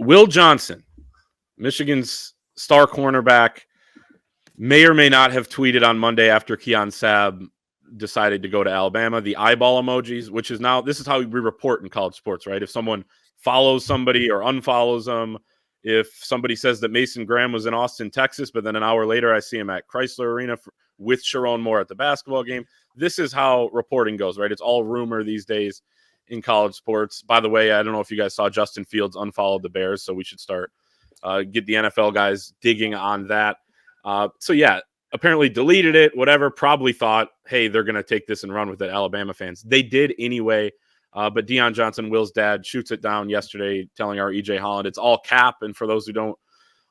Will Johnson, Michigan's star cornerback, may or may not have tweeted on Monday after Keon Sabb decided to go to Alabama, the eyeball emojis, which is now, this is how we report in college sports, right? If someone follows somebody or unfollows them, if somebody says that Mason Graham was in Austin, Texas, but then an hour later I see him at Chrysler Arena with Sherrone Moore at the basketball game, this is how reporting goes, right? It's all rumor these days in college sports. By the way, I don't know if you guys saw Justin Fields unfollowed the Bears, so we should start get the NFL guys digging on that. So yeah, apparently deleted it, whatever, probably thought, hey, they're going to take this and run with it, Alabama fans. They did anyway, but Deion Johnson, Will's dad, shoots it down yesterday, telling our EJ Holland it's all cap. And for those who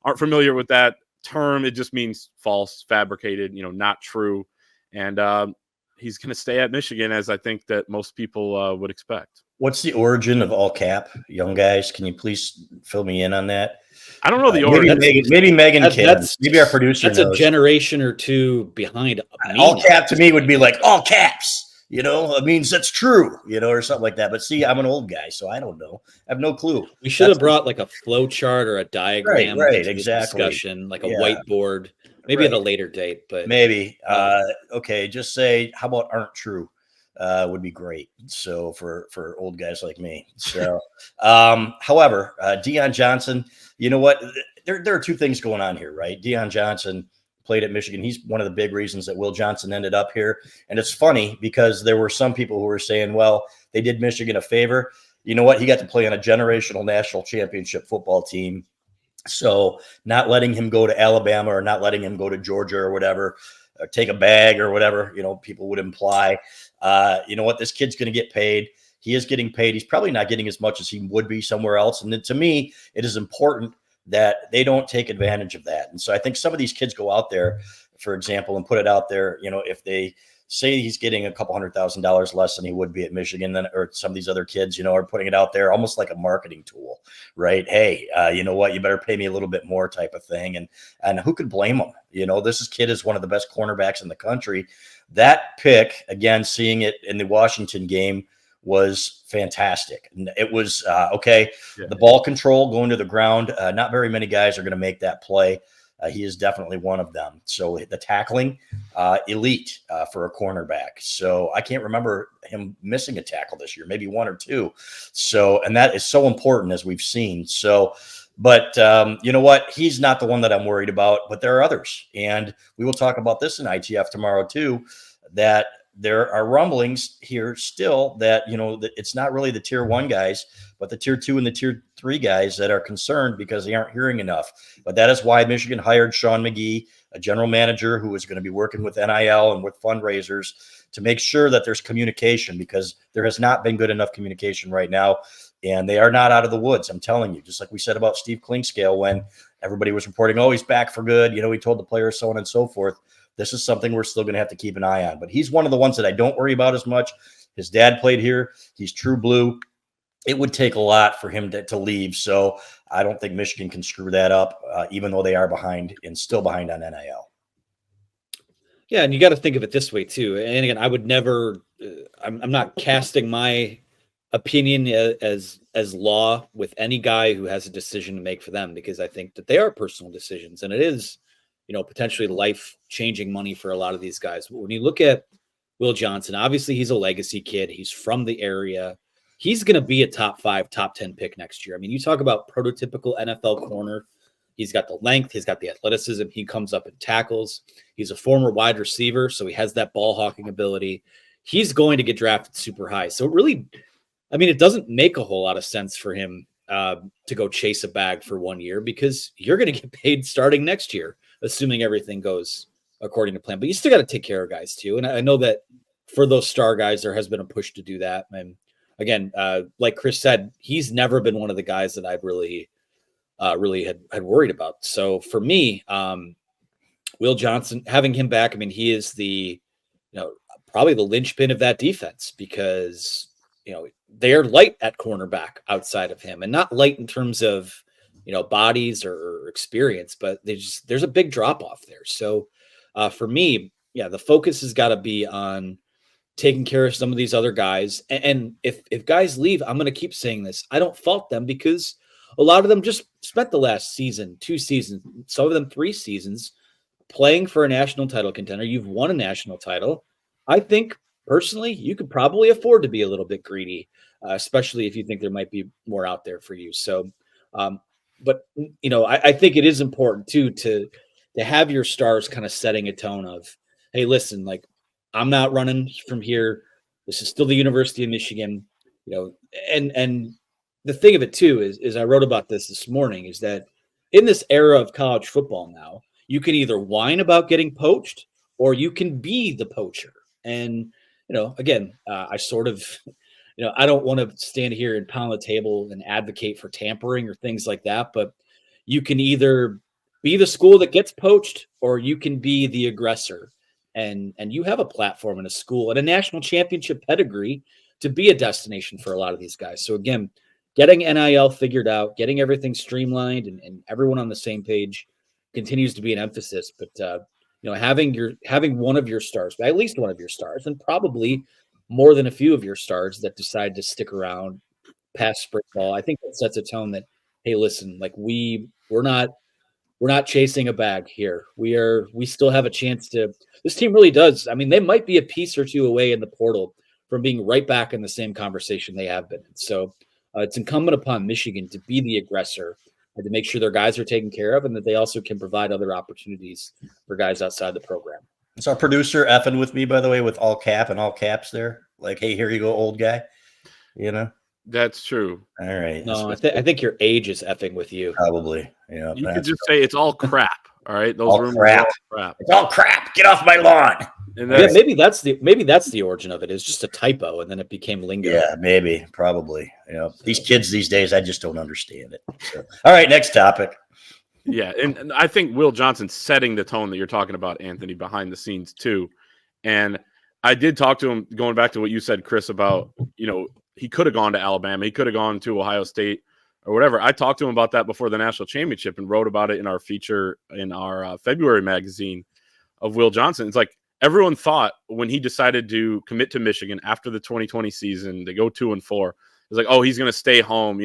aren't familiar with that term, it just means false, fabricated, not true. And he's going to stay at Michigan, as I think that most people would expect. What's the origin of all cap, young guys? Can you please fill me in on that? I don't know the origin. Maybe Megan can. Maybe our producer That's knows. a generation or two behind. All cap to me would be like all caps. It means that's true, or something like that. But see, I'm an old guy, so I don't know. I have no clue. We should have brought like a flow chart or a diagram, right, exactly. Discussion, like a whiteboard, maybe at a later date. But maybe. Okay, just say how about aren't true. Would be great. So for old guys like me. So, however, Deion Johnson, you know what? There are two things going on here, right? Deion Johnson played at Michigan. He's one of the big reasons that Will Johnson ended up here. And it's funny because there were some people who were saying, well, they did Michigan a favor. You know what? He got to play on a generational national championship football team. So not letting him go to Alabama or not letting him go to Georgia or whatever, or take a bag or whatever, people would imply, you know what, this kid's going to get paid. He is getting paid. He's probably not getting as much as he would be somewhere else. And then to me, it is important that they don't take advantage of that. And so I think some of these kids go out there, for example, and put it out there, if they say he's getting a couple $100,000 less than he would be at Michigan, then, or some of these other kids, are putting it out there almost like a marketing tool, right? Hey, you know what, you better pay me a little bit more type of thing. And who could blame them? This kid is one of the best cornerbacks in the country. That pick, again, seeing it in the Washington game, was fantastic. And it was okay. Yeah. The ball control going to the ground. Not very many guys are going to make that play. He is definitely one of them. So the tackling, elite for a cornerback. So I can't remember him missing a tackle this year, maybe one or two. So, and that is so important as we've seen. So, but you know what? He's not the one that I'm worried about, but there are others. And we will talk about this in ITF tomorrow too, that there are rumblings here still that, that it's not really the tier 1 guys, but the tier 2 and the tier 3 guys that are concerned because they aren't hearing enough. But that is why Michigan hired Sean McGee, a general manager who is going to be working with NIL and with fundraisers to make sure that there's communication, because there has not been good enough communication right now. And they are not out of the woods. I'm telling you, just like we said about Steve Klingscale when everybody was reporting, oh, he's back for good. He told the players so on and so forth. This is something we're still going to have to keep an eye on. But he's one of the ones that I don't worry about as much. His dad played here. He's true blue. It would take a lot for him to leave. So I don't think Michigan can screw that up, even though they are behind and still behind on NIL. Yeah, and you got to think of it this way too. And again, I would never. I'm not casting my opinion as law with any guy who has a decision to make for them, because I think that they are personal decisions, and it is, potentially life-changing money for a lot of these guys. But when you look at Will Johnson, obviously he's a legacy kid. He's from the area. He's going to be a top 5, top 10 pick next year. I mean, you talk about prototypical NFL corner. He's got the length. He's got the athleticism. He comes up and tackles. He's a former wide receiver, so he has that ball hawking ability. He's going to get drafted super high. So it really, it doesn't make a whole lot of sense for him to go chase a bag for 1 year, because you're going to get paid starting next year, assuming everything goes according to plan. But you still got to take care of guys too. And I know that for those star guys, there has been a push to do that. And again, like Chris said, he's never been one of the guys that I've really had worried about. So for me, Will Johnson, having him back, he is the, probably the linchpin of that defense, because, they're light at cornerback outside of him, and not light in terms of, bodies or experience, but there's a big drop off there. So for me, the focus has got to be on taking care of some of these other guys. And if guys leave, I'm going to keep saying this. I don't fault them, because a lot of them just spent the last season, 2 seasons, some of them 3 seasons playing for a national title contender. You've won a national title. I think personally, you could probably afford to be a little bit greedy, especially if you think there might be more out there for you. So, but I think it is important too to have your stars kind of setting a tone of, hey, listen, like I'm not running from here. This is still the University of Michigan, and the thing of it too is I wrote about this morning, is that in this era of college football now, you can either whine about getting poached or you can be the poacher. And, again, I sort of, I don't want to stand here and pound the table and advocate for tampering or things like that, but you can either be the school that gets poached or you can be the aggressor. And you have a platform in a school and a national championship pedigree to be a destination for a lot of these guys. So again, getting NIL figured out, getting everything streamlined and everyone on the same page continues to be an emphasis. But having one of your stars, at least one of your stars, and probably more than a few of your stars that decide to stick around past spring ball, I think that sets a tone that, hey, listen, like we're not chasing a bag here. We still have a chance to. This team really does. I mean, they might be a piece or two away in the portal from being right back in the same conversation they have been. So it's incumbent upon Michigan to be the aggressor and to make sure their guys are taken care of and that they also can provide other opportunities for guys outside the program. Is our producer effing with me, by the way, with all cap and all caps there? Like, hey, here you go, old guy. That's true. All right. No, I think your age is effing with you. Probably. Yeah. You could just say it's all crap. All right. Those all rumors crap. are all crap. It's all crap. Get off my lawn. And Yeah, maybe that's the origin of it. It's just a typo, and then it became lingo. Yeah, maybe, probably. These kids these days, I just don't understand it. So, all right, next topic. Yeah, and I think Will Johnson's setting the tone that you're talking about, Anthony, behind the scenes too. And I did talk to him, going back to what you said, Chris, about he could have gone to Alabama, he could have gone to Ohio State or whatever. I talked to him about that before the national championship and wrote about it in our feature in our February magazine of Will Johnson. It's like, everyone thought when he decided to commit to Michigan after the 2020 season, they go 2-4. It's like, oh, he's going to stay home,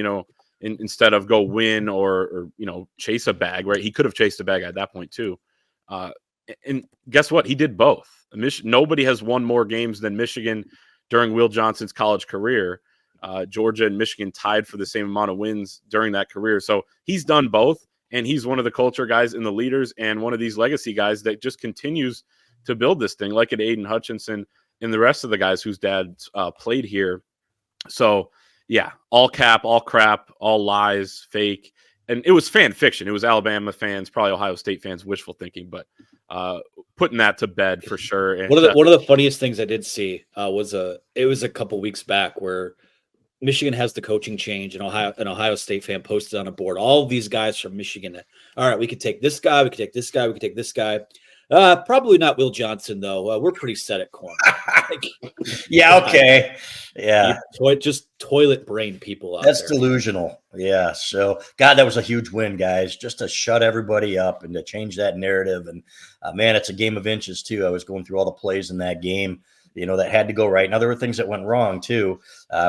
instead of go win or chase a bag, right? He could have chased a bag at that point too. And guess what? He did both. Nobody has won more games than Michigan during Will Johnson's college career. Georgia and Michigan tied for the same amount of wins during that career. So he's done both, and he's one of the culture guys and the leaders and one of these legacy guys that just continues to build this thing, like an Aiden Hutchinson and the rest of the guys whose dads played here. So, yeah, all cap, all crap, all lies, fake. And it was fan fiction. It was Alabama fans, probably Ohio State fans, wishful thinking, but putting that to bed for sure. And, one of the funniest things I did see was a couple weeks back where Michigan has the coaching change, and an Ohio State fan posted on a board all of these guys from Michigan. All right, we could take this guy, we could take this guy, we could take this guy. Probably not Will Johnson, though. We're pretty set at corner. Yeah, okay. Yeah. Just toilet brain people out That's there. delusional. Yeah. So, God, that was a huge win, guys, just to shut everybody up and to change that narrative. And, man, it's a game of inches, too. I was going through all the plays in that game, that had to go right. Now, there were things that went wrong, too,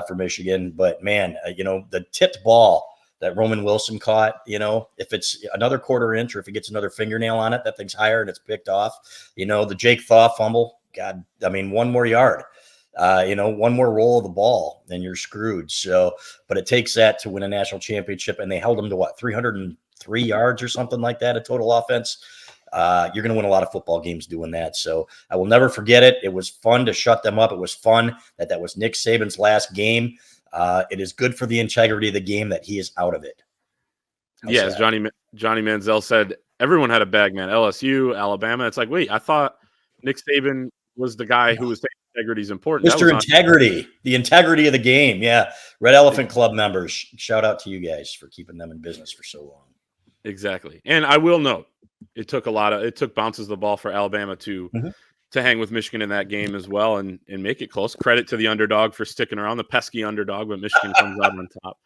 for Michigan. But, man, the tipped ball that Roman Wilson caught, if it's another quarter inch or if he gets another fingernail on it, that thing's higher and it's picked off. The Jake Thaw fumble, God, I mean, one more yard, one more roll of the ball, then you're screwed. So, but it takes that to win a national championship, and they held him to 303 yards or something like that, a total offense. You're going to win a lot of football games doing that. So I will never forget it. It was fun to shut them up. It was fun that was Nick Saban's last game. It is good for the integrity of the game that he is out of it. As Johnny Manziel said, everyone had a bag, man. LSU, Alabama. It's like, wait, I thought Nick Saban was the guy who was saying integrity is important. Mr. Integrity, the integrity of the game. Yeah. Red Elephant Club members. Shout out to you guys for keeping them in business for so long. Exactly. And I will note, it took bounces of the ball for Alabama to hang with Michigan in that game as well and make it close. Credit to the underdog for sticking around, the pesky underdog, but Michigan comes out on top.